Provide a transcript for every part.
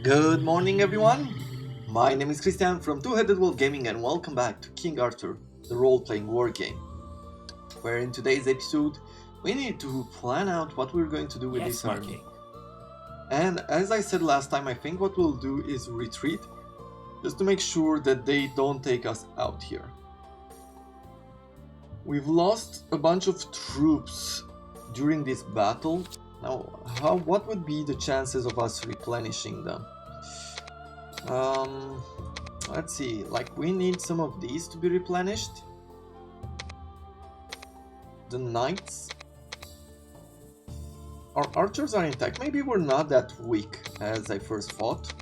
Good morning, everyone. My name is Christian from Two-Headed Wargaming, and welcome back to King Arthur, the role-playing war game. Where in today's episode, we need to plan out what we're going to do with this army. And as I said last time, I think what we'll do is retreat, just to make sure that they don't take us out here. We've lost a bunch of troops during this battle. Now, what would be the chances of us replenishing them? Let's see, like we need some of these to be replenished. The knights. Our archers are intact. Maybe we're not that weak as I first thought.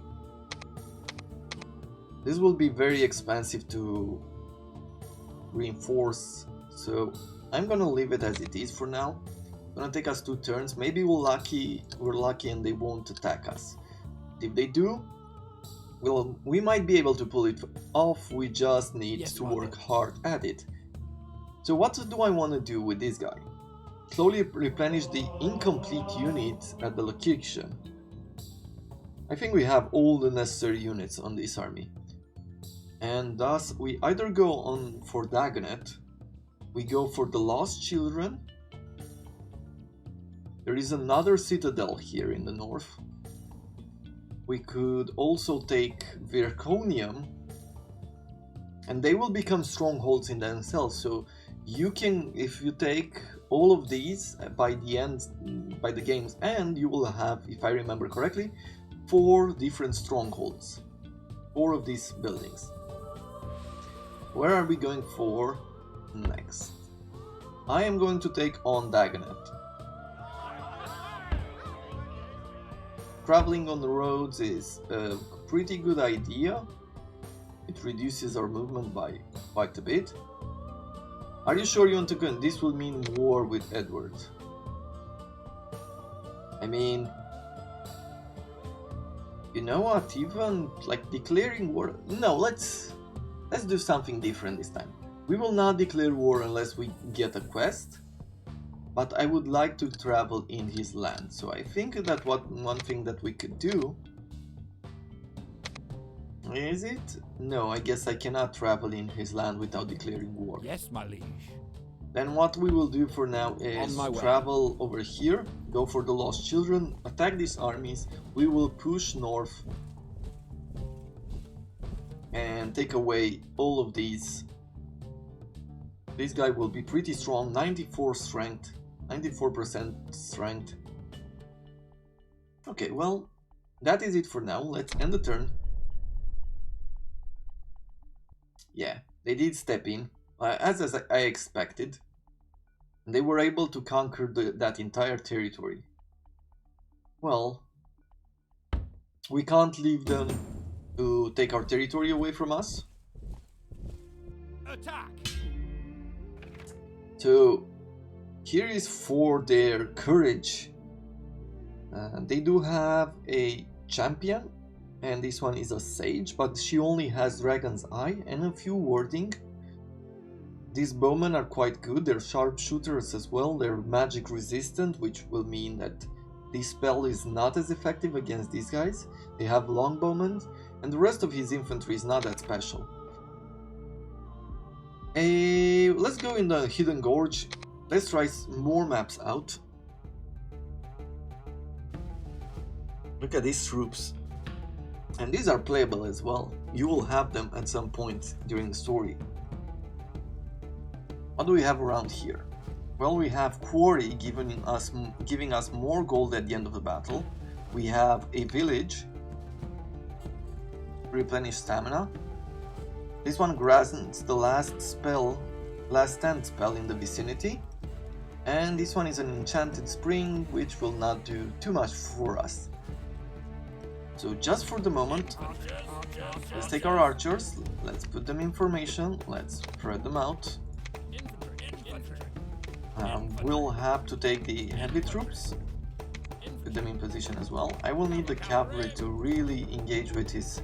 This will be very expensive to reinforce, so I'm gonna leave it as it is for now. It's gonna take us 2 turns. Maybe we're lucky and they won't attack us. If they do, well, we might be able to pull it off. We just need to work hard at it. So what do I want to do with this guy? Slowly replenish the incomplete units at the location. I think we have all the necessary units on this army. And thus we either go on for Dagonet, we go for the Lost Children. There is another citadel here in the north. We could also take Virconium, and they will become strongholds in themselves. So you can, if you take all of these by the game's end, you will have, if I remember correctly, 4 different strongholds, 4 of these buildings. Where are we going for next? I am going to take on Dagonet. Traveling on the roads is a pretty good idea. It reduces our movement by quite a bit. Are you sure you want to go? This will mean war with Edward. I mean, you know what? Even like declaring war. No, let's do something different this time. We will not declare war unless we get a quest. But I would like to travel in his land, so I think that one thing that we could do... Is it? No, I guess I cannot travel in his land without declaring war. Yes, my liege. Then what we will do for now is travel over here, go for the Lost Children, attack these armies, we will push north and take away all of these. This guy will be pretty strong, 94 strength. 94% strength. Okay, well, that is it for now. Let's end the turn. Yeah, they did step in, as I expected. They were able to conquer that entire territory. Well, we can't leave them to take our territory away from us. Attack! So, here is for their courage. They do have a champion, and this one is a sage, but she only has Dragon's Eye and a few wording. These bowmen are quite good, they're sharpshooters as well, they're magic resistant, which will mean that this spell is not as effective against these guys. They have longbowmen, and the rest of his infantry is not that special. Let's go in the Hidden Gorge. Let's try more maps out. Look at these troops. And these are playable as well. You will have them at some point during the story. What do we have around here? Well, we have Quarry giving us more gold at the end of the battle. We have a village. Replenish stamina. This one grants the last stand spell in the vicinity. And this one is an enchanted spring, which will not do too much for us. So just for the moment, let's take our archers, let's put them in formation, let's spread them out. We'll have to take the heavy troops, put them in position as well. I will need the cavalry to really engage with his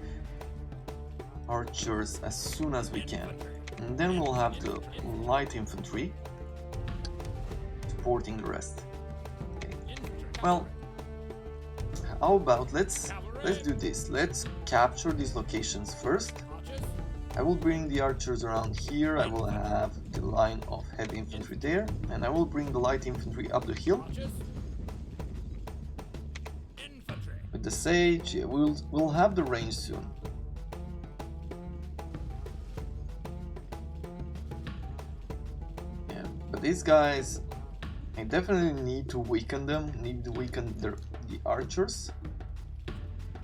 archers as soon as we can. And then we'll have the light infantry supporting the rest. Okay. Well, how about let's let's do this. Let's capture these locations first. I will bring the archers around here. I will have the line of heavy infantry there, and I will bring the light infantry up the hill. With the sage, yeah, we'll have the range soon. Yeah, but these guys, I definitely need to weaken them. Need to weaken the archers.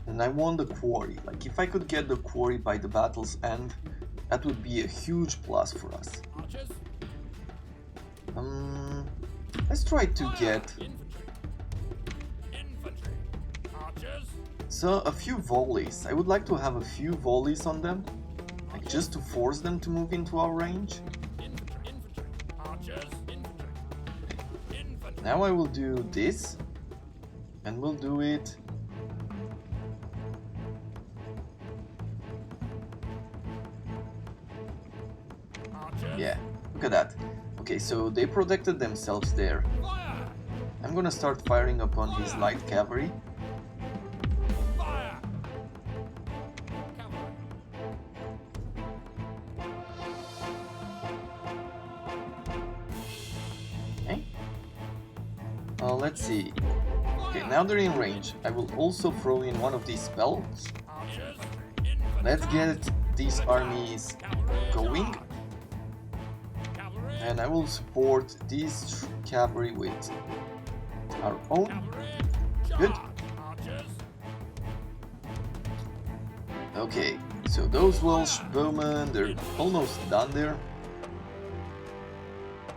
And I want the quarry. Like, if I could get the quarry by the battle's end, that would be a huge plus for us. Let's try to get a few volleys. I would like to have a few volleys on them, like just to force them to move into our range. Now I will do this, and we'll do it. Yeah, look at that. Okay, so they protected themselves there. I'm gonna start firing upon his light cavalry. Okay. Let's see. Okay, now they're in range. I will also throw in one of these spells. Let's get these armies going. And I will support this cavalry with our own. Good. Okay, so those Welsh bowmen, they're almost done there.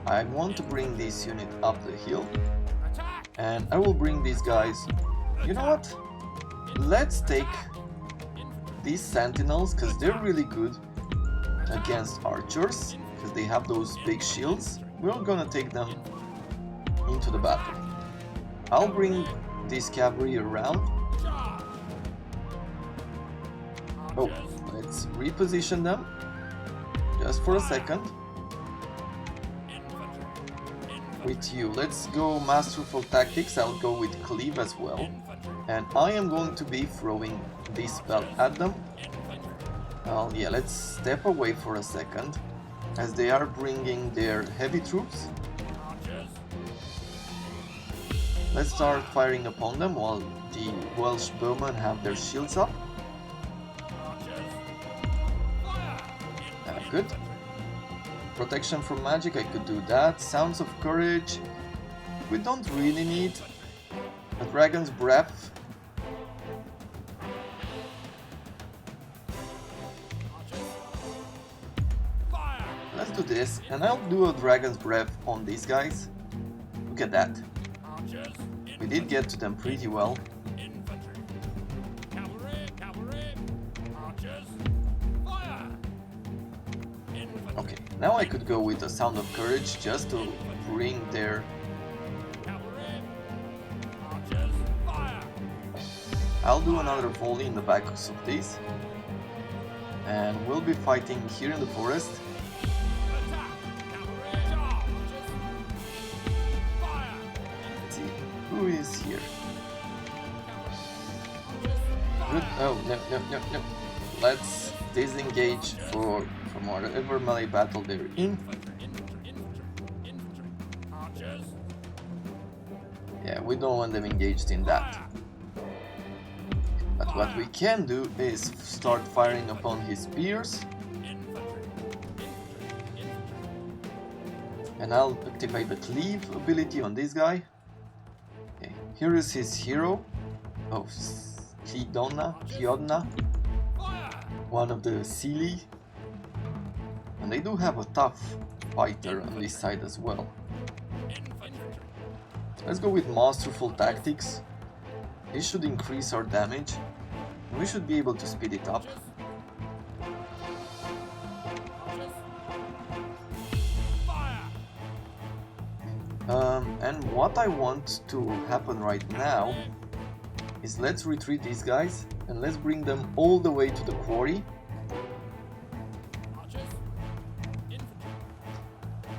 I want to bring this unit up the hill. And I will bring these guys. You know what? Let's take these sentinels, because they're really good against archers. Because they have those big shields. We're gonna take them into the battle. I'll bring this cavalry around. Oh, let's reposition them just for a second. With you, let's go masterful tactics. I'll go with cleave as well, and I am going to be throwing this spell at them. Well, yeah, let's step away for a second, as they are bringing their heavy troops. Let's start firing upon them while the Welsh bowmen have their shields up. Good. Protection from magic, I could do that. Sounds of courage. We don't really need a dragon's breath. Let's do this, and I'll do a dragon's breath on these guys. Look at that. We did get to them pretty well. Okay, now I could go with a sound of courage just to bring their... I'll do another volley in the backs of these. And we'll be fighting here in the forest. Let's see, who is here? Good. Oh, no. Let's disengage from whatever melee battle they're in. Yeah, we don't want them engaged in that. But what we can do is start firing upon his spears. And I'll activate the cleave ability on this guy. Okay, here is his hero of Kiodna, one of the Seelie. And they do have a tough fighter on this side as well. Let's go with masterful tactics. This should increase our damage. We should be able to speed it up. And what I want to happen right now is let's retreat these guys and let's bring them all the way to the quarry.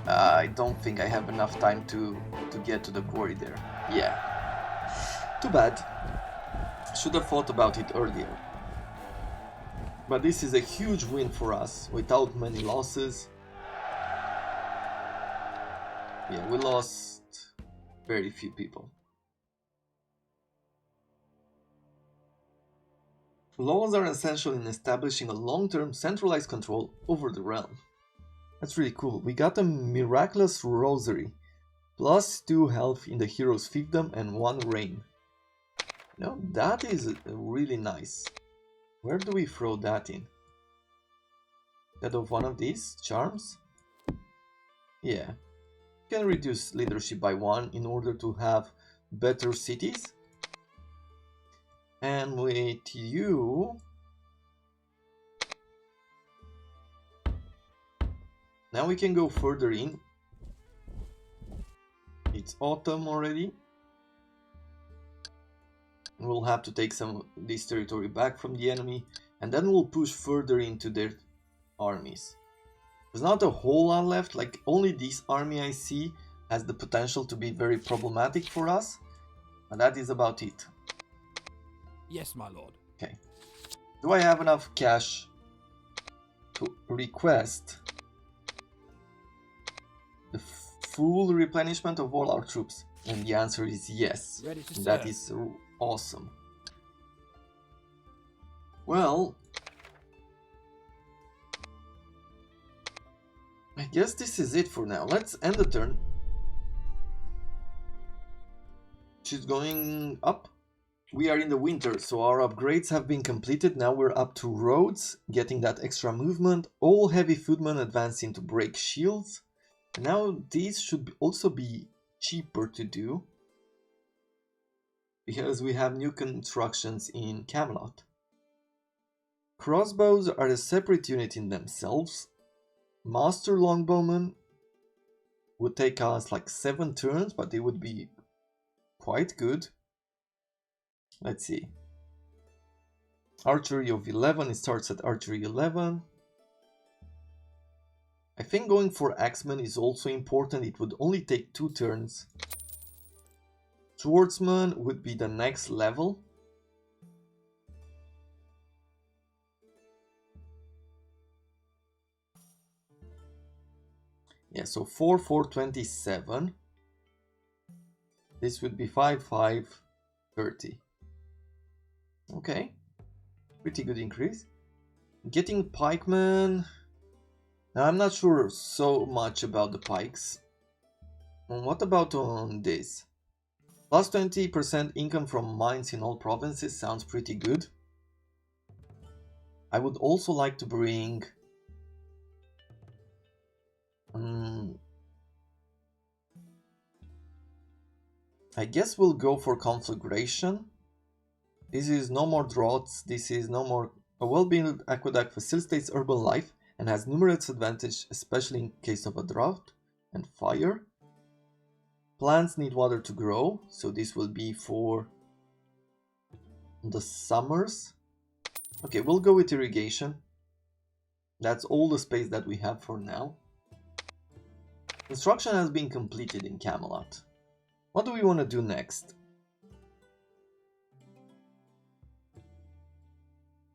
I don't think I have enough time to get to the quarry there. Yeah. Too bad. Should have thought about it earlier. But this is a huge win for us, without many losses. Yeah, we lost very few people. Laws are essential in establishing a long-term centralized control over the realm. That's really cool. We got a miraculous rosary. +2 health in the hero's fiefdom and 1 reign. Now that is really nice. Where do we throw that in? That of one of these charms? Yeah. Can reduce leadership by 1 in order to have better cities. And with you... Now we can go further in. It's autumn already. We'll have to take some of this territory back from the enemy. And then we'll push further into their armies. There's not a whole lot left. Like, only this army I see has the potential to be very problematic for us. And that is about it. Yes, my lord. Okay. Do I have enough cash to request the full replenishment of all our troops? And the answer is yes. Ready to serve. That is awesome. Well, I guess this is it for now. Let's end the turn. She's going up. We are in the winter, so our upgrades have been completed. Now we're up to roads, getting that extra movement. All heavy footmen advancing to break shields. And now these should also be cheaper to do, because we have new constructions in Camelot. Crossbows are a separate unit in themselves. Master Longbowmen would take us like 7 turns, but they would be quite good. Let's see. Archery of 11, it starts at Archery 11. I think going for Axemen is also important. It would only take 2 turns. Swordsman would be the next level. Yeah, so 4, 4, 27. This would be 5, 5, 30. Okay. Pretty good increase. Getting pikemen. Now I'm not sure so much about the pikes. And what about on this? Plus 20% income from mines in all provinces sounds pretty good. I would also like to bring... I guess we'll go for conflagration. This is no more droughts. This is no more... A well-built aqueduct facilitates urban life and has numerous advantages, especially in case of a drought and fire. Plants need water to grow, so this will be for the summers. Okay, we'll go with irrigation. That's all the space that we have for now. Construction has been completed in Camelot. What do we want to do next?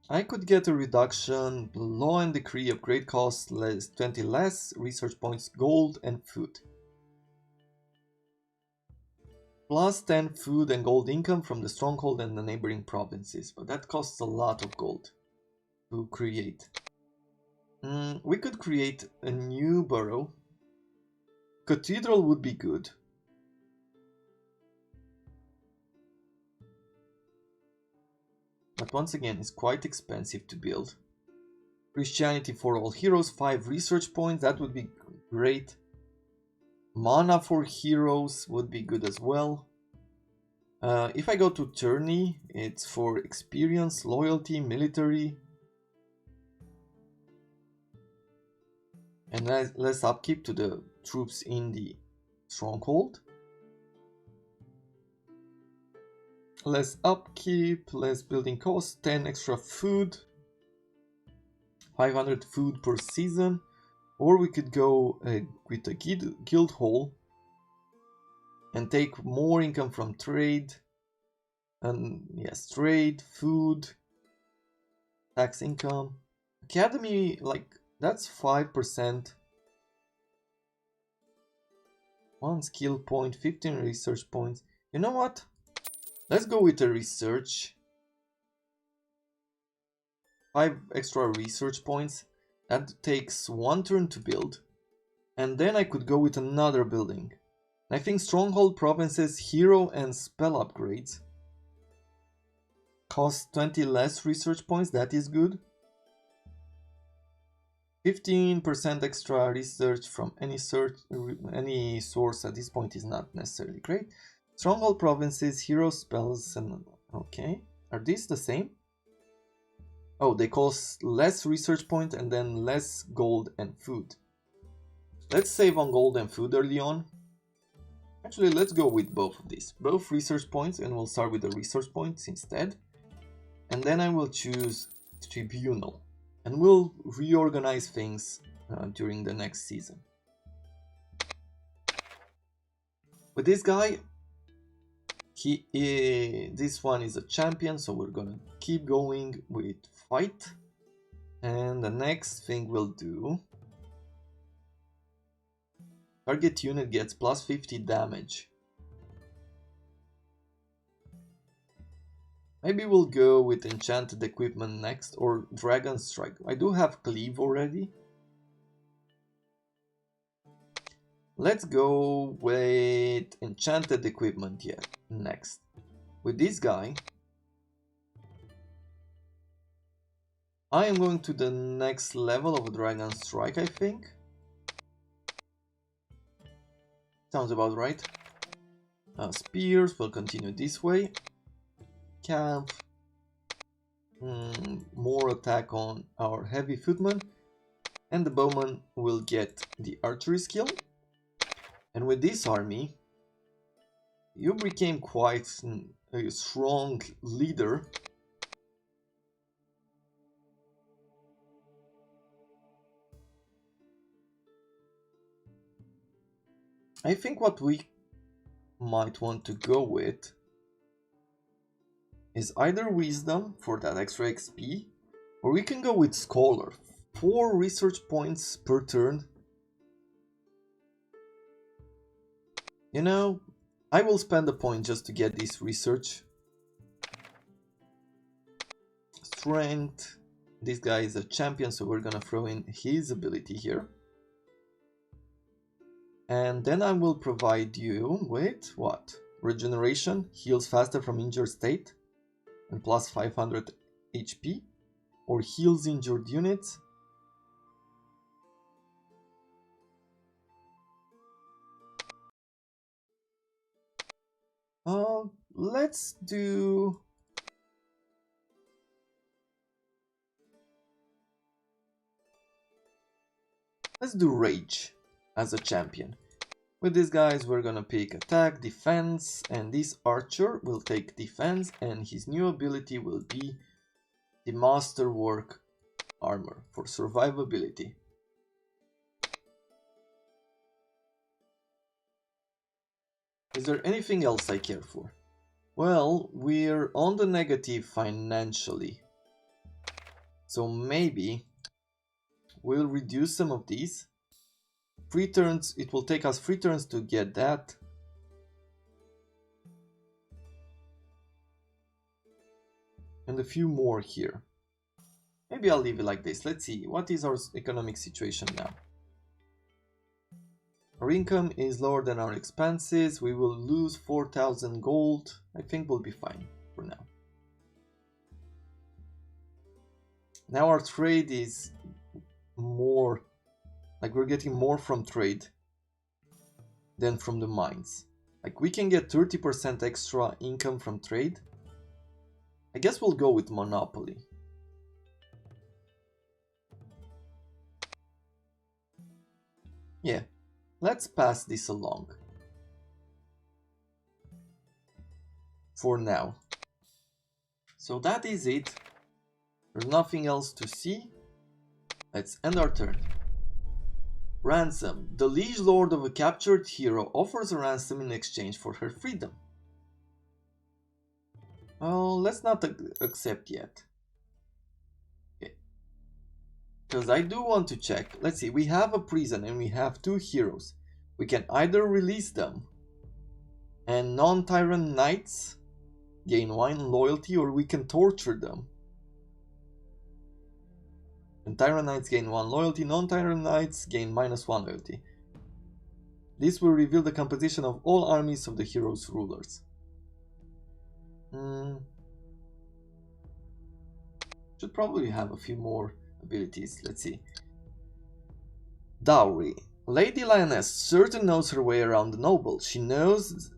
I could get a reduction, law and decree, upgrade costs, less 20 less, research points, gold and food. Plus 10 food and gold income from the stronghold and the neighboring provinces, but that costs a lot of gold to create. We could create a new borough. Cathedral would be good. But once again, it's quite expensive to build. Christianity for all heroes, 5 research points, that would be great. Mana for heroes would be good as well. If I go to tourney, it's for experience, loyalty, military. And less upkeep to the troops in the stronghold. Less upkeep, less building costs, 10 extra food. 500 food per season. Or we could go with a guild hall and take more income from trade. And yes, trade, food, tax income. Academy, like, that's 5%. 1 skill point, 15 research points. You know what? Let's go with a research. 5 extra research points. That takes 1 turn to build. And then I could go with another building. I think Stronghold Provinces, Hero and Spell upgrades cost 20 less research points, that is good. 15% extra research from any source at this point is not necessarily great. Stronghold Provinces, Hero Spells, and okay. Are these the same? Oh, they cost less research point and then less gold and food. Let's save on gold and food early on. Actually, let's go with both of these. Both research points, and we'll start with the research points instead. And then I will choose Tribunal. And we'll reorganize things during the next season. With this guy, this one is a champion, so we're gonna keep going with fight. And the next thing we'll do, target unit gets plus 50 damage. Maybe we'll go with enchanted equipment next, or dragon strike. I do have cleave already. Let's go with enchanted equipment next. With this guy, I am going to the next level of dragon strike, I think. Sounds about right. Spears will continue this way. Camp. More attack on our heavy footman. And the bowman will get the archery skill. And with this army, you became quite a strong leader. I think what we might want to go with is either wisdom for that extra XP, or we can go with scholar. 4 research points per turn. You know, I will spend a point just to get this research. Strength. This guy is a champion, so we're gonna throw in his ability here. And then I will provide you with what? Regeneration, heals faster from injured state, and plus 500 HP, or heals injured units. Let's do... Let's do Rage as a champion. With these guys, we're gonna pick attack, defense, and this archer will take defense, and his new ability will be the Masterwork Armor for survivability. Is there anything else I care for? Well, we're on the negative financially, so maybe we'll reduce some of these. 3 turns, it will take us 3 turns to get that. And a few more here. Maybe I'll leave it like this. Let's see, what is our economic situation now? Our income is lower than our expenses. We will lose 4,000 gold. I think we'll be fine for now. Now our trade is more... Like, we're getting more from trade than from the mines. Like, we can get 30% extra income from trade. I guess we'll go with monopoly. Yeah, let's pass this along. For now. So that is it. There's nothing else to see. Let's end our turn. Ransom. The liege lord of a captured hero offers a ransom in exchange for her freedom. Oh, let's not accept yet. Okay. Because I do want to check. Let's see, we have a prison and we have 2 heroes. We can either release them and non-tyrant knights gain 1 loyalty, or we can torture them. And tyrant knights gain 1 loyalty, non-tyrant knights gain -1 loyalty. This will reveal the composition of all armies of the hero's rulers. Should probably have a few more abilities. Let's see. Dowry. Lady Lioness certainly knows her way around the noble. She knows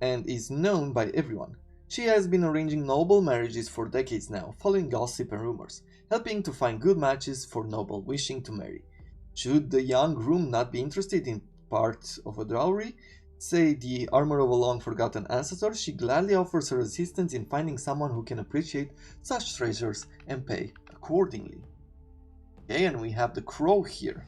and is known by everyone. She has been arranging noble marriages for decades now, following gossip and rumors, helping to find good matches for noble wishing to marry. Should the young groom not be interested in part of a dowry, say the armor of a long-forgotten ancestor, she gladly offers her assistance in finding someone who can appreciate such treasures and pay accordingly. Okay, and we have the Crow here.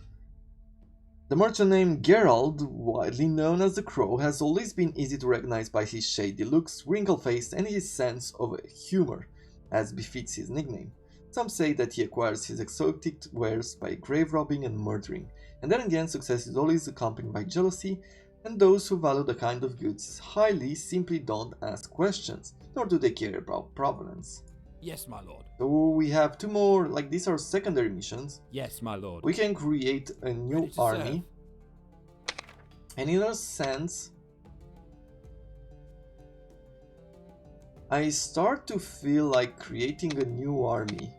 The merchant named Gerald, widely known as the Crow, has always been easy to recognize by his shady looks, wrinkled face, and his sense of humor, as befits his nickname. Some say that he acquires his exotic wares by grave robbing and murdering, and then again success is always accompanied by jealousy, and those who value the kind of goods highly simply don't ask questions, nor do they care about provenance. Yes, my lord. So we have 2 more, like these are secondary missions. Yes, my lord. We can create a new Ready to army. And in a sense, I start to feel like creating a new army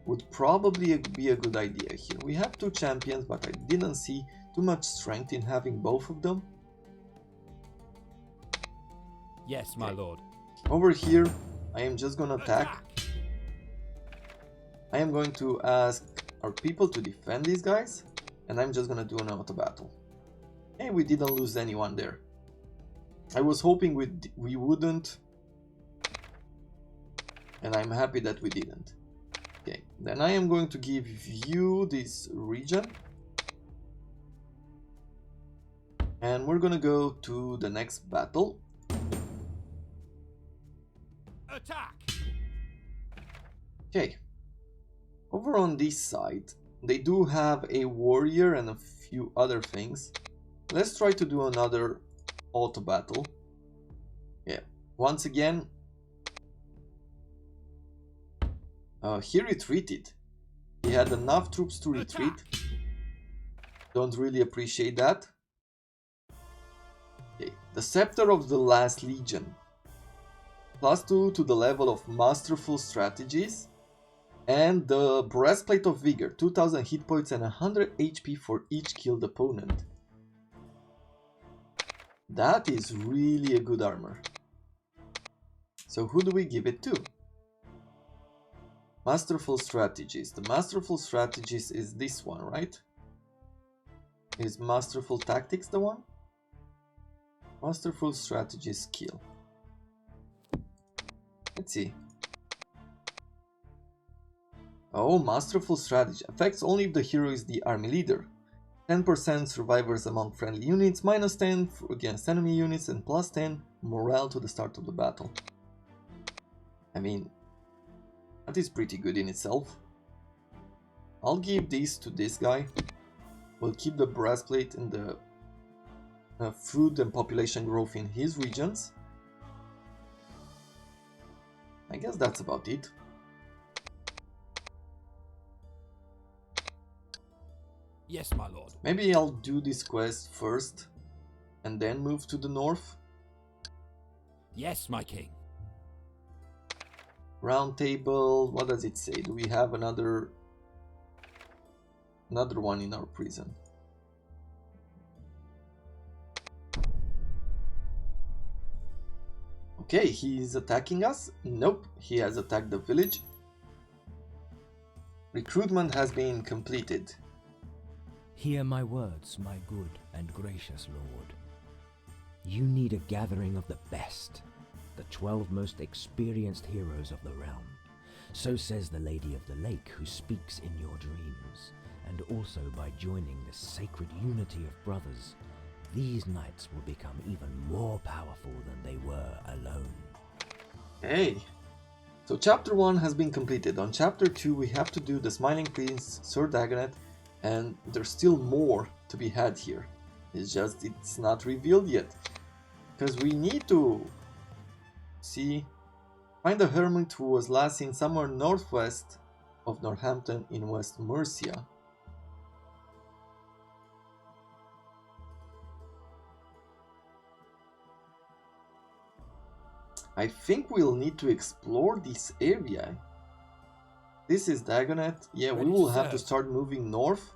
would probably be a good idea here. We have 2 champions, but I didn't see too much strength in having both of them. Yes, my lord. Over here, I am just gonna attack. I am going to ask our people to defend these guys, and I'm just gonna do an auto battle. Hey, we didn't lose anyone there. I was hoping we wouldn't, and I'm happy that we didn't. Okay, then I am going to give you this region, and we're gonna go to the next battle. Attack! Okay, over on this side, they do have a warrior and a few other things. Let's try to do another auto battle. Yeah, once again, he retreated. He had enough troops to retreat. Don't really appreciate that. Okay, the Scepter of the Last Legion. +2 to the level of Masterful Strategies. And the Breastplate of Vigor, 2000 hit points and 100 HP for each killed opponent. That is really a good armor. So who do we give it to? Masterful Strategies. The Masterful Strategies is this one, right? Is Masterful Tactics the one? Masterful Strategies skill. Let's see. Oh, Masterful Strategy. Affects only if the hero is the army leader. 10% survivors among friendly units, -10 against enemy units, and +10 morale to the start of the battle. I mean, that is pretty good in itself. I'll give these to this guy. We'll keep the breastplate and the food and population growth in his regions. I guess that's about it. Yes, my lord. Maybe I'll do this quest first and then move to the north. Yes, my king. Round table, what does it say? Do we have another one in our prison? Okay, he's attacking us. Nope, he has attacked the village. Recruitment has been completed. Hear my words, my good and gracious lord. You need a gathering of the best, the 12 most experienced heroes of the realm. So says the Lady of the Lake, who speaks in your dreams, and also by joining the sacred unity of brothers, these knights will become even more powerful than they were alone. Hey, so chapter 1 has been completed. On chapter 2 we have to do the Smiling Prince, Sir Dagonet, and there's still more to be had here. It's just it's not revealed yet. Because we need to find a hermit who was last seen somewhere northwest of Northampton in West Mercia. I think we'll need to explore this area. This is Dagonet. Yeah, we Ready will to have to serve. start moving north,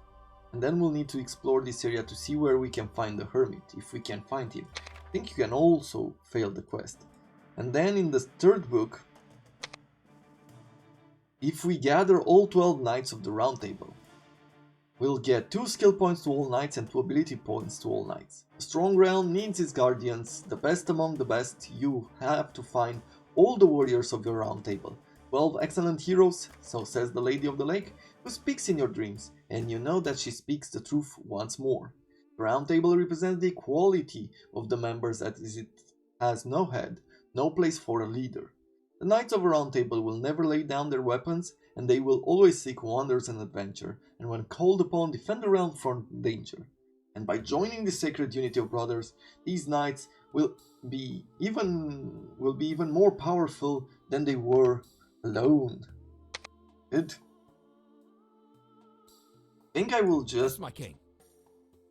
and then we'll need to explore this area to see where we can find the hermit, if we can find him. I think you can also fail the quest. And then in the third book, if we gather all 12 Knights of the Round Table, we'll get 2 skill points to all Knights and 2 ability points to all Knights. A strong realm needs its guardians, the best among the best. You have to find all the warriors of your round table. 12 excellent heroes, so says the Lady of the Lake, who speaks in your dreams, and you know that she speaks the truth once more. The round table represents the equality of the members as it has no head, no place for a leader. The Knights of a Round Table will never lay down their weapons, and they will always seek wonders and adventure, and when called upon, defend the realm from danger. And by joining the sacred unity of brothers, these knights will be even more powerful than they were alone. Good. I think I will Yes, just... my king.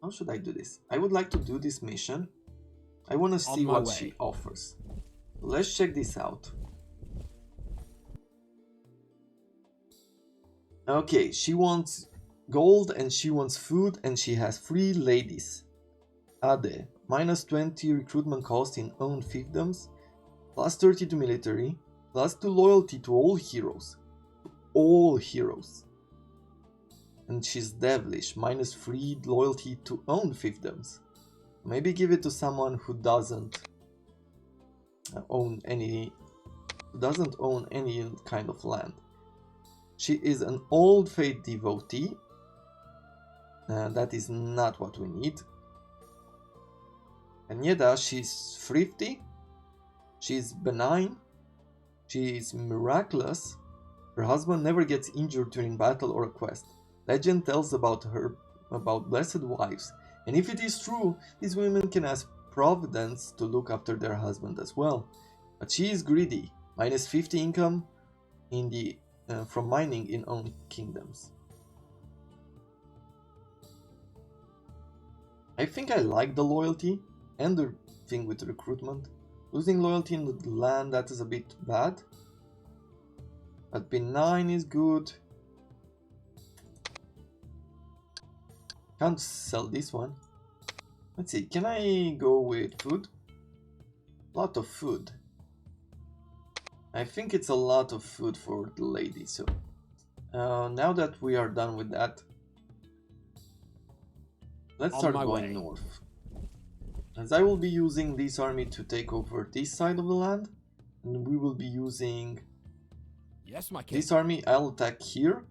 How should I do this? I would like to do this mission. I want to see my what way. she offers. Let's check this out. Okay, she wants gold and she wants food and she has 3 ladies. Ade, minus 20 recruitment cost in own fiefdoms, plus 30 to military, plus 2 loyalty to all heroes. All heroes. And she's devilish, minus 3 loyalty to own fiefdoms. Maybe give it to someone who doesn't own any kind of land. She is an old faith devotee. That is not what we need. And yet, she's thrifty. She's benign. She's miraculous. Her husband never gets injured during battle or a quest. Legend tells about blessed wives. And if it is true, these women can ask Providence to look after their husband as well. But she is greedy. Minus 50 income in the from mining in own kingdoms. I think I like the loyalty and the thing with recruitment. Losing loyalty in the land, that is a bit bad. But benign is good. Can't sell this one. Let's see, can I go with food? Lot of food. I think it's a lot of food for the lady, so now that we are done with that, let's start going north. As I will be using this army to take over this side of the land, and we will be using Yes, my king. this army. I'll attack here,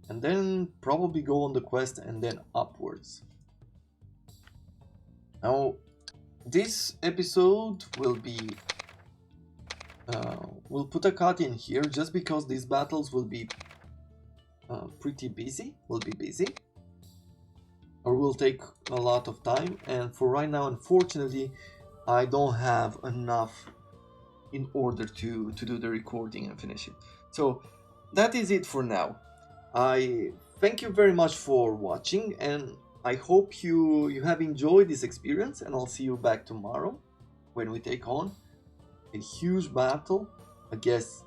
and then probably go on the quest and then upwards. Now, this episode will be we'll put a cut in here just because these battles will be pretty busy. Will be busy, or will take a lot of time. And for right now, unfortunately, I don't have enough in order to do the recording and finish it. So that is it for now. I thank you very much for watching, and I hope you have enjoyed this experience. And I'll see you back tomorrow when we take on a huge battle against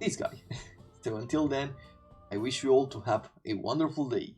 this guy. So until then, I wish you all to have a wonderful day.